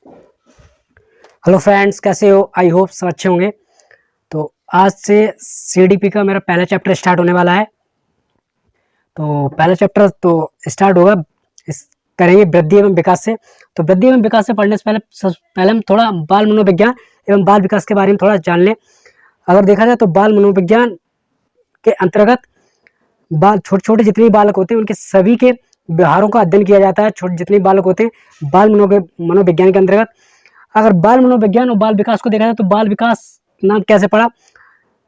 Hello friends, कैसे हो? I hope सब अच्छे होंगे। तो आज से सीडीपी का मेरा पहला चैप्टर स्टार्ट होने वाला है। तो पहला चैप्टर तो स्टार्ट होगा इस करेंगे वृद्धि एवं विकास से। तो वृद्धि एवं विकास से पढ़ने से पहले हम थोड़ा बाल मनोविज्ञान एवं बाल विकास के बारे में थोड़ा जान लें। अगर देखा जाए तो बाल मनोविज्ञान के अंतर्गत बाल छोटे छोटे जितने भी बालक होते हैं उनके सभी के व्यवहारों का अध्ययन किया जाता है। छोटे जितने भी बालक होते हैं बाल मनोविज्ञान के अंतर्गत। अगर बाल मनोविज्ञान और बाल विकास को देखा जाए तो बाल विकास नाम कैसे पड़ा?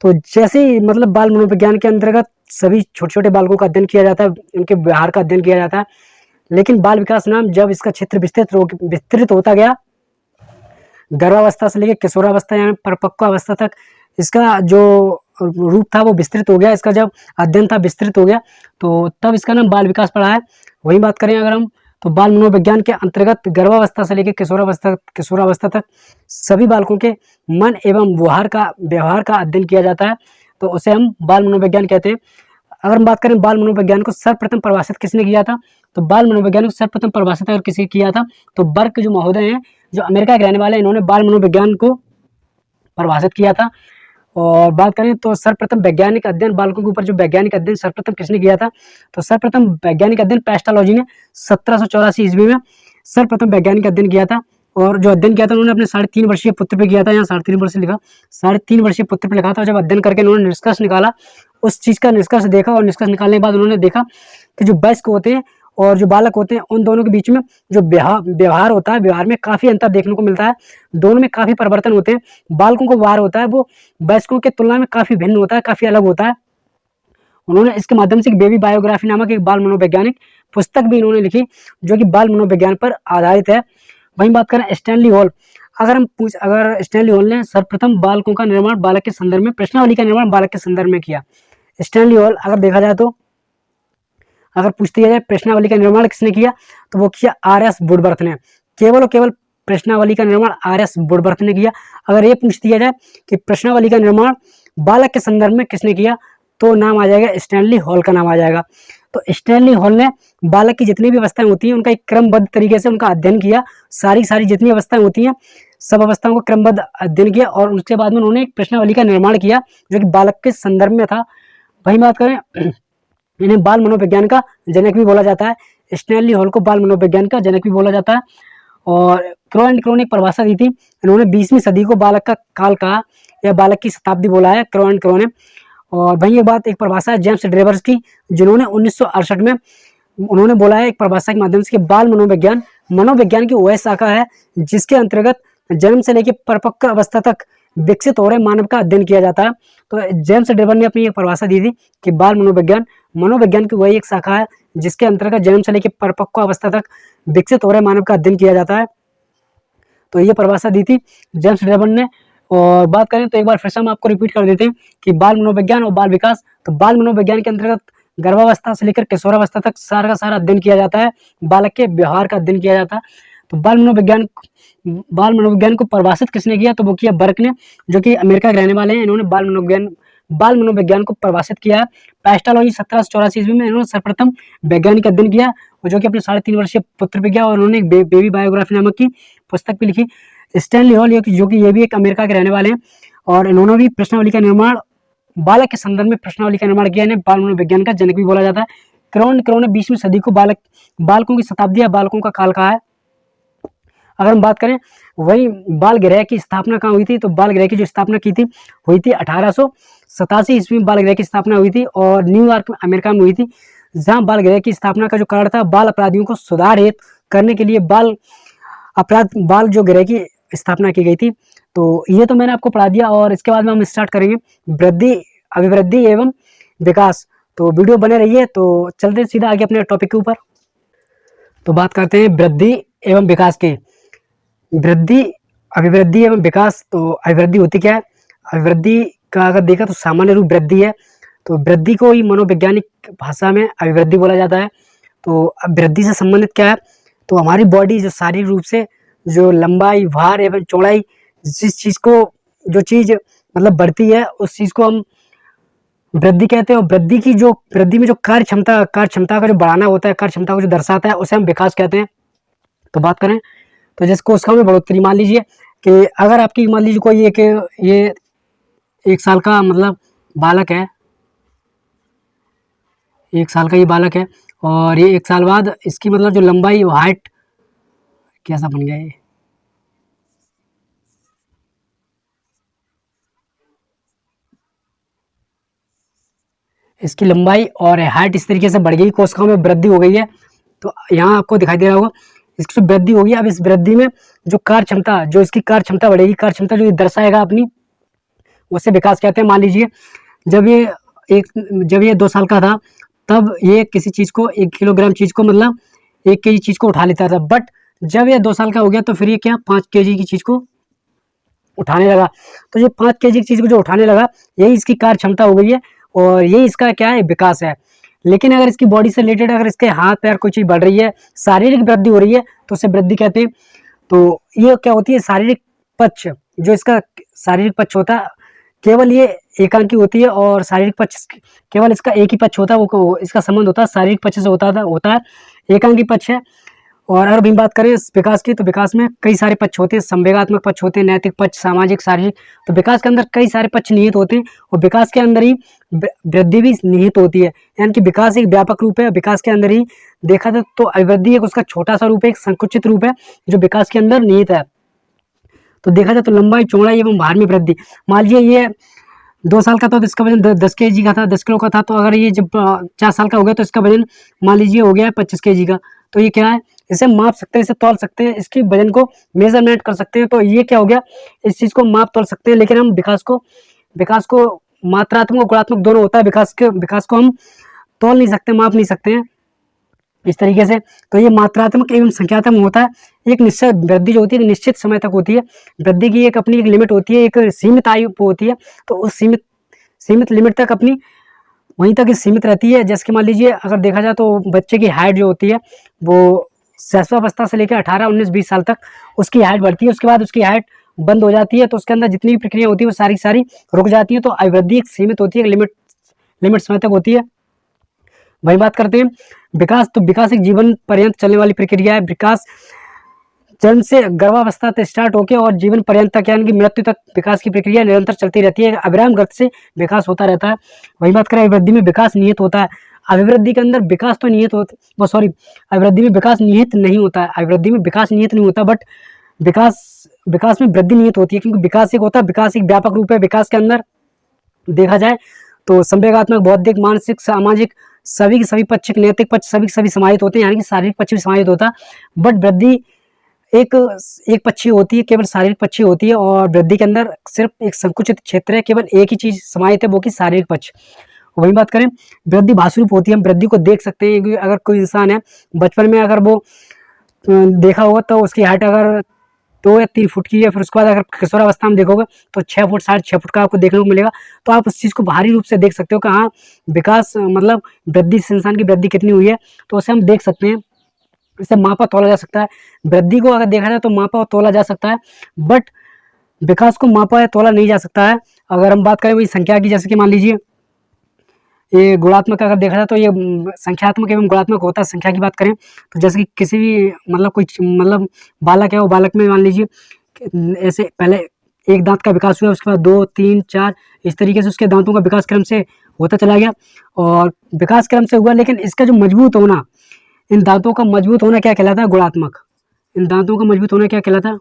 तो जैसे ही मतलब बाल मनोविज्ञान के अंतर्गत सभी छोटे छोटे बालकों का अध्ययन किया जाता है, उनके व्यवहार का अध्ययन किया जाता है। लेकिन बाल विकास नाम जब इसका क्षेत्र विस्तृत होता गया, गर्भावस्था से लेकर किशोरावस्था यानी परिपक्व अवस्था तक इसका जो रूप था वो विस्तृत हो गया। इसका जब अध्ययन था विस्तृत हो गया, तो तब इसका नाम बाल विकास पड़ा है। वही बात करें अगर हम, तो बाल मनोविज्ञान के अंतर्गत गर्भावस्था से लेकर किशोरावस्था तक सभी बालकों के मन एवं व्यवहार का अध्ययन किया जाता है। तो उसे हम बाल मनोविज्ञान कहते हैं। अगर हम बात करें बाल मनोविज्ञान को सर्वप्रथम परिभाषित किसने किया था, तो बाल मनोविज्ञान को सर्वप्रथम परिभाषित अगर किसी किया था तो बर्क जो महोदय हैं, जो अमेरिका के रहने वाले हैं, इन्होंने बाल मनोविज्ञान को परिभाषित किया था। और बात करें तो सर्वप्रथम वैज्ञानिक अध्ययन बालकों के ऊपर जो वैज्ञानिक अध्ययन सर्वप्रथम किसने किया था, तो सर्वप्रथम वैज्ञानिक अध्ययन पेस्टालॉजी ने 1784 ईस्वी में सर्वप्रथम वैज्ञानिक अध्ययन किया था। और जो अध्ययन किया था उन्होंने अपने 3.5 वर्षीय पुत्र पे किया था। यहाँ 3.5 वर्ष लिखा, 3.5 वर्षीय पुत्र पे लिखा था। जब अध्ययन करके उन्होंने निष्कर्ष निकाला, उस चीज का निष्कर्ष देखा और निष्कर्ष निकालने के बाद उन्होंने देखा कि जो वयस्क होते हैं और जो बालक होते हैं उन दोनों के बीच में जो व्यवहार होता है, व्यवहार में काफी अंतर देखने को मिलता है। दोनों में काफी परिवर्तन होते हैं। बालकों का व्यवहार होता है वो वयस्कों के तुलना में काफी भिन्न होता है, काफी अलग होता है। उन्होंने इसके माध्यम से बेबी बायोग्राफी नामक एक बाल मनोवैज्ञानिक पुस्तक भी इन्होंने लिखी जो कि बाल मनोविज्ञान पर आधारित है। वहीं बात करें स्टैनली हॉल, अगर स्टैनली हॉल ने सर्वप्रथम बालकों का निर्माण बालक के संदर्भ में, प्रश्नावली का निर्माण बालक के संदर्भ में किया। स्टैनली हॉल अगर देखा जाए तो अगर पूछ दिया जाए प्रश्नावली का निर्माण किसने किया, तो वो किया आर.एस. वुडवर्थ ने। केवल और केवल प्रश्नावली का निर्माण आर.एस. वुडवर्थ ने किया। अगर ये पूछ दिया जाए कि प्रश्नावली का निर्माण बालक के संदर्भ में किसने किया, तो नाम आ जाएगा स्टैनली हॉल का नाम आ जाएगा। तो स्टैनली हॉल ने बालक की जितनी भी अवस्थाएं होती हैं उनका एक क्रमबद्ध तरीके से उनका अध्ययन किया। सारी जितनी अवस्थाएं होती हैं सब अवस्थाओं को क्रमबद्ध अध्ययन किया और उसके बाद में उन्होंने एक प्रश्नावली का निर्माण किया जो कि बालक के संदर्भ में था। वही बात करें, इन्हें बाल मनोविज्ञान का जनक भी बोला जाता है। स्टैनली हॉल को बाल मनोविज्ञान का जनक भी बोला जाता है। और क्रो एंड क्रो ने एक परिभाषा दी थी। इन्होंने 20वीं सदी को बालक का काल कहा या बालक की शताब्दी बोला है क्रो एंड क्रो ने। और वही एक परिभाषा है जेम्स ड्रेवर्स की, जिन्होंने 1968 में उन्होंने बोला है एक परिभाषा के माध्यम से कि बाल मनोविज्ञान की वह शाखा है जिसके अंतर्गत जन्म से लेकर परिपक्व अवस्था तक विकसित हो रहे मानव का अध्ययन किया जाता है। तो जेम्स ड्रेवर ने अपनी एक परिभाषा दी थी कि बाल मनोविज्ञान की वही एक शाखा है जिसके अंतर्गत जन्म से लेकर परिपक्व अवस्था तक विकसित हो रहे मानव का अध्ययन किया जाता है। तो ये परिभाषा दी थी जेम्स ड्रेवर ने। और बात करें तो एक बार फिर से हम आपको रिपीट कर देते हैं कि बाल मनोविज्ञान और बाल विकास। तो बाल मनोविज्ञान के अंतर्गत गर्भावस्था से लेकर किशोरावस्था तक सारा का सारा अध्ययन किया जाता है, बालक के व्यवहार का अध्ययन किया जाता है। तो बाल मनोविज्ञान को परिभाषित किसने किया, तो वो किया बर्क ने, जो कि अमेरिका के रहने वाले हैं। इन्होंने बाल मनोविज्ञान को परिभाषित किया है। पेस्टालॉजी 1784 ईस्वी में इन्होंने सर्वप्रथम वैज्ञानिक अध्ययन किया और जो कि अपने 3.5 वर्षीय पुत्र पे किया। और उन्होंने एक बेबी बायोग्राफी नामक की पुस्तक भी लिखी। स्टैनली हॉल जो कि ये भी एक अमेरिका के रहने वाले हैं और इन्होंने भी प्रश्नावली का निर्माण बालक के संदर्भ में प्रश्नावली का निर्माण किया। इन्हें बाल मनोविज्ञान का जनक भी बोला जाता है। क्रो ने 20वीं सदी को बालकों की शताब्दी या बालकों का काल कहा है। अगर हम बात करें वही बाल गृह की स्थापना कहाँ हुई थी, तो बाल गृह की जो स्थापना की थी हुई थी 1887 ईस्वी में बाल गृह की स्थापना हुई थी और न्यूयॉर्क अमेरिका में हुई थी। जहाँ बाल गृह की स्थापना का जो कारण था बाल अपराधियों को सुधार हेतु करने के लिए बाल जो गृह की स्थापना की गई थी। तो ये तो मैंने आपको पढ़ा दिया और इसके बाद में हम स्टार्ट करेंगे अभिवृद्धि एवं विकास। तो वीडियो बने रहिए। तो चलते सीधा आगे अपने टॉपिक के ऊपर। तो बात करते हैं वृद्धि एवं विकास की। अभिवृद्धि एवं विकास। तो अभिवृद्धि होती क्या है? अभिवृद्धि का अगर देखा तो सामान्य रूप वृद्धि है। तो वृद्धि को ही मनोवैज्ञानिक भाषा में अभिवृद्धि बोला जाता है। तो वृद्धि से संबंधित क्या है, तो हमारी बॉडी जो शारीरिक रूप से जो लंबाई, भार एवं चौड़ाई, जिस चीज को जो चीज मतलब बढ़ती है उस चीज को हम वृद्धि कहते हैं। और वृद्धि में जो कार्य क्षमता का जो बढ़ाना होता है, कार्य क्षमता को जो दर्शाता है उसे हम विकास कहते हैं। तो बात करें तो जैसे कोशिकाओं में बढ़ोतरी, मान लीजिए कि अगर आपकी मान लीजिए कोई ये 1 साल का मतलब बालक है, 1 साल का ये बालक है, और ये 1 साल बाद इसकी मतलब जो लंबाई हाइट कैसा बन गया ये, इसकी लंबाई और हाइट इस तरीके से बढ़ गई, कोशिकाओं में वृद्धि हो गई है। तो यहाँ आपको दिखाई दे रहा होगा इसकी जो वृद्धि होगी, अब इस वृद्धि में जो कार्य क्षमता, जो इसकी कार्य क्षमता बढ़ेगी, कार्य क्षमता जो दर्शाएगा अपनी, उसे विकास कहते हैं। मान लीजिए जब ये 2 साल का था, तब ये किसी चीज़ को 1 किलोग्राम चीज़ को मतलब 1 केजी चीज़ को उठा लेता था, बट जब ये 2 साल का हो गया तो फिर ये क्या 5 केजी की चीज़ को उठाने लगा। तो ये 5 केजी की चीज़ को जो उठाने लगा, यही इसकी कार्य क्षमता हो गई है, और यही इसका क्या है, विकास है। लेकिन अगर इसकी बॉडी से रिलेटेड अगर इसके हाथ पैर कोई चीज़ बढ़ रही है, शारीरिक वृद्धि हो रही है, तो उसे वृद्धि कहते हैं। तो ये क्या होती है, शारीरिक पक्ष, जो इसका शारीरिक पक्ष होता है, केवल ये एकांकी होती है, और शारीरिक पक्ष केवल इसका एक ही पक्ष होता है, वो इसका संबंध होता है शारीरिक पक्ष से होता है, एकांकी पक्ष है। और अगर हम बात करें विकास की, तो विकास में कई सारे पक्ष होते हैं, संवेगात्मक पक्ष होते हैं, नैतिक पक्ष, सामाजिक, शारीरिक। तो विकास के अंदर कई सारे पक्ष निहित होते हैं, और विकास के अंदर ही वृद्धि भी निहित होती है। यानी कि विकास एक व्यापक रूप है, विकास के अंदर ही देखा जाए तो अभिवृद्धि एक उसका छोटा सा रूप है, एक संकुचित रूप है जो विकास के अंदर निहित है। तो देखा जाए तो लंबाई, चौड़ाई एवं भार में वृद्धि, मान लीजिए ये 2 साल का था तो इसका वजन 10 केजी का था, 10 किलो का था। तो अगर ये जब 4 साल का हो गया तो इसका वजन मान लीजिए हो गया 25 केजी का। तो ये क्या है, इसे माप सकते हैं, इसे तौल सकते हैं, इसके वजन को मेजरमेंट कर सकते हैं। तो ये क्या हो गया, इस चीज़ को माप तौल सकते हैं। लेकिन हम विकास को मात्रात्मक और गुणात्मक दोनों होता है, विकास को हम तौल नहीं सकते, माप नहीं सकते हैं इस तरीके से। तो ये मात्रात्मक एवं संख्यात्मक होता है। एक निश्चित वृद्धि जो होती है, एक निश्चित समय तक होती है। वृद्धि की एक अपनी एक लिमिट होती है, एक सीमित आयु होती है। तो उस सीमित लिमिट तक अपनी वहीं तक सीमित रहती है। जैसे कि मान लीजिए अगर देखा जाए तो बच्चे की हाइट जो होती है वो शैशवावस्था से लेकर 18, 19, 20 साल तक उसकी हाइट बढ़ती है। उसके बाद उसकी हाइट बंद हो जाती है, तो उसके अंदर जितनी भी प्रक्रिया होती है वो सारी रुक जाती है। तो अभिवृद्धि एक सीमित होती है, एक लिमिट समय तक होती है। वही बात करते हैं विकास। तो विकास एक जीवन पर्यंत चलने वाली प्रक्रिया है। विकास जन्म से गर्भावस्था से स्टार्ट होकर और जीवन पर्यंत तक यानी कि मृत्यु तक विकास की प्रक्रिया निरंतर चलती रहती है, अविराम गति से विकास होता रहता है। वही बात करें अभिवृद्धि में विकास निहित होता है। अभिवृद्धि के अंदर विकास तो निहित होता, सॉरी, अभिवृद्धि में विकास निहित नहीं होता है। अभिवृद्धि में विकास निहित नहीं होता, बट विकास में वृद्धि निहित होती है, क्योंकि विकास एक होता है, विकास एक व्यापक रूप है। विकास के अंदर देखा जाए तो संवेगात्मक, बौद्धिक, मानसिक, सामाजिक सभी के सभी पक्ष, नैतिक पक्ष सभी के सभी समाहित होते हैं, यानी कि शारीरिक पक्ष भी समाहित होता है। बट वृद्धि एक पक्षी होती है, केवल शारीरिक पक्षी होती है, और वृद्धि के अंदर सिर्फ एक संकुचित क्षेत्र है, केवल एक ही चीज समाहित है, वो की शारीरिक पक्ष। वही बात करें वृद्धि भाषरूप होती है। हम वृद्धि को देख सकते हैं कि अगर कोई इंसान है बचपन में, अगर वो देखा होगा तो उसकी हाइट अगर 2 या 3 फुट की है, फिर उसके बाद अगर किशोरावस्था में देखोगे तो 6 फुट, 6.5 फुट का आपको देखने को मिलेगा। तो आप उस चीज़ को बाहरी रूप से देख सकते हो कि हाँ विकास मतलब वृद्धि, इंसान की वृद्धि कितनी हुई है, तो उसे हम देख सकते हैं, इसे मापा तोला जा सकता है। वृद्धि को अगर देखा जाए तो मापा और तोला जा सकता है, बट विकास को मापा या तोला नहीं जा सकता है। अगर हम बात करें वही संख्या की, जैसे कि मान लीजिए ये गुणात्मक अगर देखा जाए तो ये संख्यात्मक एवं गुणात्मक होता है। संख्या की बात करें तो जैसे कि किसी भी मतलब कोई मतलब बालक है, वो बालक में मान लीजिए ऐसे पहले एक दांत का विकास हुआ, उसके बाद 2, 3, 4 इस तरीके से उसके दांतों का विकास क्रम से होता चला गया, और विकास क्रम से हुआ। लेकिन इसका जो मजबूत होना, इन दांतों का मजबूत होना क्या कहलाता है, गुणात्मक। इन दांतों का मजबूत होना क्या कहलाता है,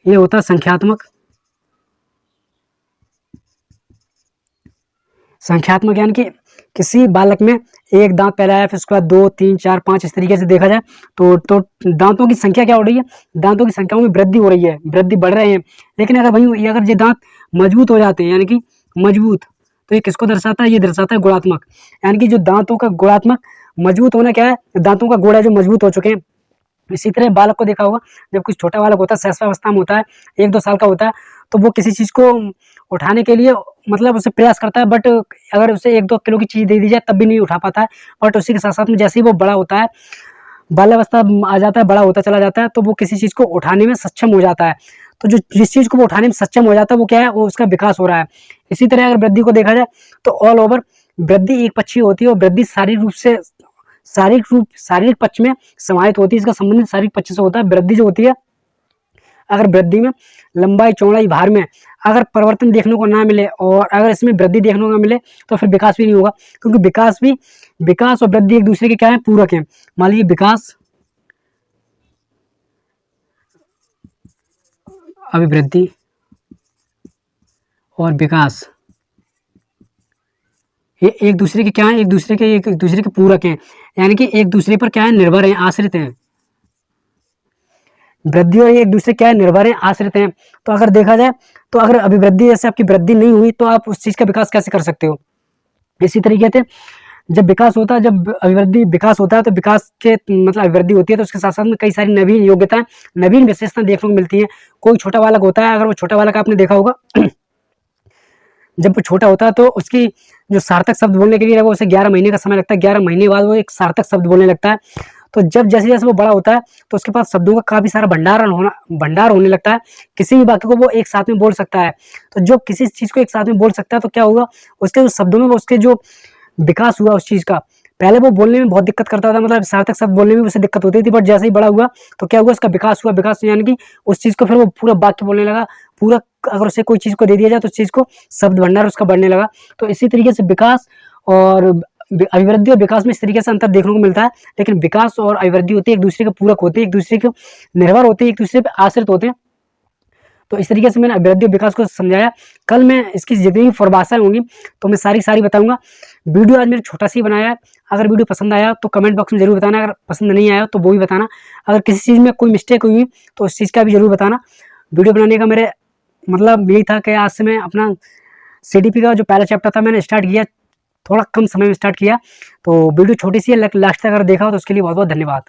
ये होता है संख्यात्मक। संख्यात्मक यानी कि किसी बालक में एक दांत पहला है, फिर उसके बाद 2, 3, 4, 5 इस तरीके से देखा जाए तो दांतों की संख्या क्या हो रही है, दांतों की संख्याओं में वृद्धि हो रही है, वृद्धि बढ़ रहे हैं। लेकिन अगर ये दांत मजबूत हो जाते हैं, यानी कि मजबूत, तो ये किसको दर्शाता है, ये दर्शाता है गुणात्मक। यानी कि जो दांतों का गुणात्मक मजबूत होना क्या है, दांतों का गोड़ा जो मजबूत हो चुके हैं। इसी तरह बालक को देखा होगा, जब कुछ छोटा बालक होता है, शैशवावस्था में होता है, 1-2 साल का होता है, तो वो किसी चीज़ को उठाने के लिए मतलब उसे प्रयास करता है, बट अगर उसे 1-2 किलो की चीज़ दे दी जाए तब भी नहीं उठा पाता है। बट उसी के साथ साथ में जैसे ही वो बड़ा होता है, बाल्यावस्था आ जाता है, बड़ा होता चला जाता है, तो वो किसी चीज़ को उठाने में सक्षम हो जाता है। तो जिस चीज़ को वो उठाने में सक्षम हो जाता है वो क्या है, वो उसका विकास हो रहा है। इसी तरह अगर वृद्धि को देखा जाए तो ऑल ओवर वृद्धि एक पक्षी होती है, और वृद्धि शारीरिक रूप से शारीरिक पक्ष में समाहित होती है, इसका संबंधित शारीरिक पक्ष से होता है। वृद्धि जो होती है, अगर वृद्धि में लंबाई, चौड़ाई, भार में अगर परिवर्तन देखने को ना मिले और अगर इसमें वृद्धि देखने को ना मिले तो फिर विकास भी नहीं होगा, क्योंकि विकास और वृद्धि एक दूसरे के क्या है, पूरक है। मान लीजिए विकास, अभिवृद्धि और विकास ये एक दूसरे के क्या है, एक दूसरे के पूरक हैं, यानी कि एक दूसरे पर क्या है, निर्भर हैं, आश्रित हैं। वृद्धि और एक दूसरे क्या है, निर्भर हैं, आश्रित हैं। तो अगर देखा जाए तो अगर अभिवृद्धि जैसे आपकी वृद्धि नहीं हुई तो आप उस चीज का विकास कैसे कर सकते हो। इसी तरीके से जब विकास होता है, जब अभिवृद्धि विकास होता है तो विकास के मतलब अभिवृद्धि होती है तो उसके साथ साथ में कई सारी नवीन योग्यताएं, नवीन विशेषताएं देखने को मिलती हैं। कोई छोटा बालक होता है, अगर वो छोटा बालक आपने देखा होगा जब वो छोटा होता है तो उसकी जो सार्थक शब्द बोलने के लिए वो उसे 11 महीने का समय लगता है। 11 महीने बाद वो एक सार्थक शब्द बोलने लगता है। तो जब जैसे जैसे वो बड़ा होता है तो उसके पास शब्दों का काफी सारा भंडार होने लगता है। किसी भी वाक्य को वो एक साथ में बोल सकता है। तो जो किसी चीज को एक साथ में बोल सकता है तो क्या होगा, उसके जो शब्दों में उसके जो विकास हुआ उस चीज का, पहले वो बोलने में बहुत दिक्कत करता था, मतलब सार्थक शब्द बोलने में उसे दिक्कत होती थी, बट जैसे ही बड़ा हुआ तो क्या हुआ, उसका विकास हुआ। विकास यानी कि उस चीज को फिर वो पूरा वाक्य बोलने लगा, पूरा अगर उसे कोई चीज को दे दिया जाए तो उस चीज को शब्द भंडार उसका बढ़ने लगा। तो इसी तरीके से विकास और अभिवृद्धि और विकास में इस तरीके से अंतर देखने को मिलता है। लेकिन विकास और अभिवृद्धि होती है एक दूसरे के पूरक होते हैं, एक दूसरे के निर्भर होते हैं, एक दूसरे पर आश्रित होते हैं। तो इस तरीके से मैंने अभिवृद्धि और विकास को समझाया। कल मैं इसकी जितनी भी परिभाषाएं होंगी तो मैं सारी बताऊंगा। वीडियो आज मैंने छोटा सी बनाया है। अगर वीडियो पसंद आया तो कमेंट बॉक्स में जरूर बताना, अगर पसंद नहीं आया तो वो भी बताना। अगर किसी चीज़ में कोई मिस्टेक हुई तो उस चीज़ का भी जरूर बताना। वीडियो बनाने का मेरे मतलब यही था कि आज से मैं अपना CDP का जो पहला चैप्टर था मैंने स्टार्ट किया, थोड़ा कम समय में स्टार्ट किया। तो वीडियो छोटी सी है, लास्ट तक अगर देखा हो तो उसके लिए बहुत बहुत धन्यवाद।